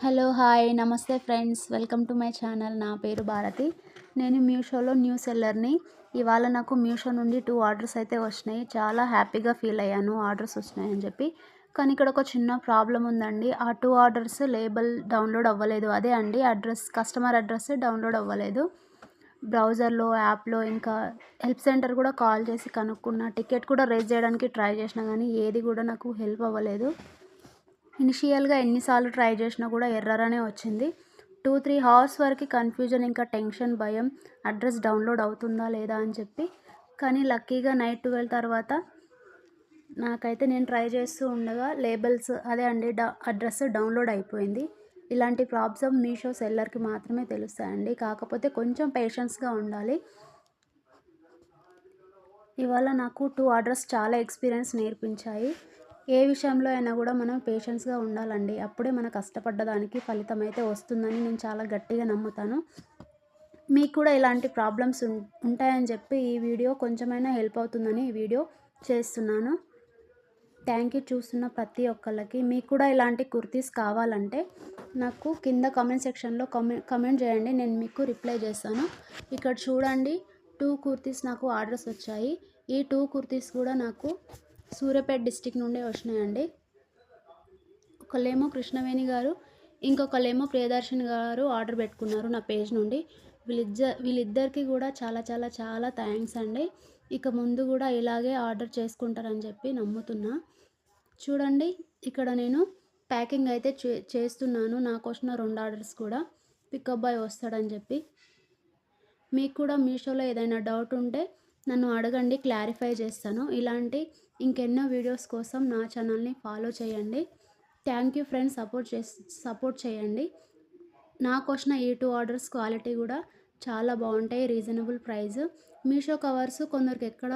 Hello hi నమస్తే friends, welcome to my channel. నా పేరు భారతి. నేను మీషోలో న్యూ సెల్లర్ని. ఇవాళ నాకు మీషో నుండి 2 ఆర్డర్స్ అయితే వచ్చినాయి. చాలా హ్యాపీగా ఫీల్ అయ్యాను ఆర్డర్స్ వచ్చినాయని చెప్పి. కానీ ఇక్కడ ఒక చిన్న ప్రాబ్లం ఉందండి. ఆ 2 ఆర్డర్స్ లేబుల్ డౌన్లోడ్ అవ్వలేదు. అదే అండి కస్టమర్ అడ్రస్ డౌన్లోడ్ అవ్వలేదు. బ్రౌజర్లో, యాప్లో, ఇంకా హెల్ప్ సెంటర్ కూడా కాల్ చేసి కనుక్కున్నా. టికెట్ కూడా రేజ్ చేయడానికి ట్రై చేసినా కానీ ఏది కూడా నాకు హెల్ప్ అవ్వలేదు. ఇనిషియల్గా ఎన్నిసార్లు ట్రై చేసినా కూడా ఎర్రర్ అనే వచ్చింది. 2-3 అవర్స్ వరకు కన్ఫ్యూజన్, ఇంకా టెన్షన్, భయం, అడ్రస్ డౌన్లోడ్ అవుతుందా లేదా అని చెప్పి. కానీ లక్కీగా నైట్ 12 తర్వాత నాకైతే నేను ట్రై చేస్తూ ఉండగా లేబుల్స్ అదే అండి అడ్రస్ డౌన్లోడ్ అయిపోయింది. ఇలాంటి ప్రాబ్లమ్ మీషో సెల్లర్కి మాత్రమే తెలుస్తాయండి. కాకపోతే కొంచెం పేషెన్స్గా ఉండాలి. ఇవాళ నాకు 2 ఆర్డర్స్ చాలా ఎక్స్పీరియన్స్ నేర్పించాయి. ఏ విషయంలో అయినా కూడా మనం పేషెన్స్గా ఉండాలండి. అప్పుడే మన కష్టపడ్డ దానికి ఫలితం అయితే వస్తుందని నేను చాలా గట్టిగా నమ్ముతాను. మీకు కూడా ఇలాంటి ప్రాబ్లమ్స్ ఉంటాయని చెప్పి ఈ వీడియో కొంచెమైనా హెల్ప్ అవుతుందని ఈ వీడియో చేస్తున్నాను. థ్యాంక్ యూ చూస్తున్న ప్రతి ఒక్కళ్ళకి. మీకు కూడా ఇలాంటి కుర్తీస్ కావాలంటే నాకు కింద కామెంట్ సెక్షన్లో కమెంట్ చేయండి, నేను మీకు రిప్లై చేస్తాను. ఇక్కడ చూడండి, 2 కుర్తీస్ నాకు ఆర్డర్స్ వచ్చాయి. ఈ 2 కుర్తీస్ కూడా నాకు సూర్యాపేట డిస్టిక్ నుండే వచ్చినాయండి. ఒకళ్ళేమో కృష్ణవేణి గారు, ఇంకొకళ్ళేమో ప్రియదర్శిని గారు ఆర్డర్ పెట్టుకున్నారు నా పేజ్ నుండి. వీళ్ళిద్దరికి కూడా చాలా చాలా చాలా థ్యాంక్స్ అండి. ఇక ముందు కూడా ఇలాగే ఆర్డర్ చేసుకుంటారని చెప్పి నమ్ముతున్నా. చూడండి, ఇక్కడ నేను ప్యాకింగ్ అయితే చేస్తున్నాను. నాకు వచ్చిన 2 ఆర్డర్స్ కూడా పికప్ బాయ్ వస్తాడని చెప్పి. మీకు కూడా మీషోలో ఏదైనా డౌట్ ఉంటే నన్ను అడగండి, క్లారిఫై చేస్తాను. ఇలాంటి ఇంకెన్నో వీడియోస్ కోసం నా ఛానల్ని ఫాలో చేయండి. థ్యాంక్ యూ ఫ్రెండ్స్, సపోర్ట్ చేయండి. నాకు వచ్చిన ఈ 2 ఆర్డర్స్ క్వాలిటీ కూడా చాలా బాగుంటాయి, రీజనబుల్ ప్రైస్. మీషో కవర్స్ కొందరికి ఎక్కడ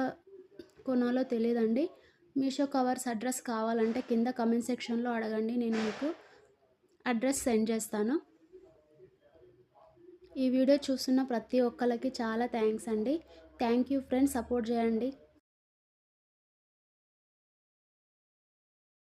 కొనాలో తెలియదండి. మీషో కవర్స్ అడ్రస్ కావాలంటే కింద కమెంట్ సెక్షన్లో అడగండి, నేను మీకు అడ్రస్ సెండ్ చేస్తాను. ఈ వీడియో చూస్తున్న ప్రతి ఒక్కరికి చాలా థ్యాంక్స్ అండి. థ్యాంక్ యూ ఫ్రెండ్స్, సపోర్ట్ చేయండి.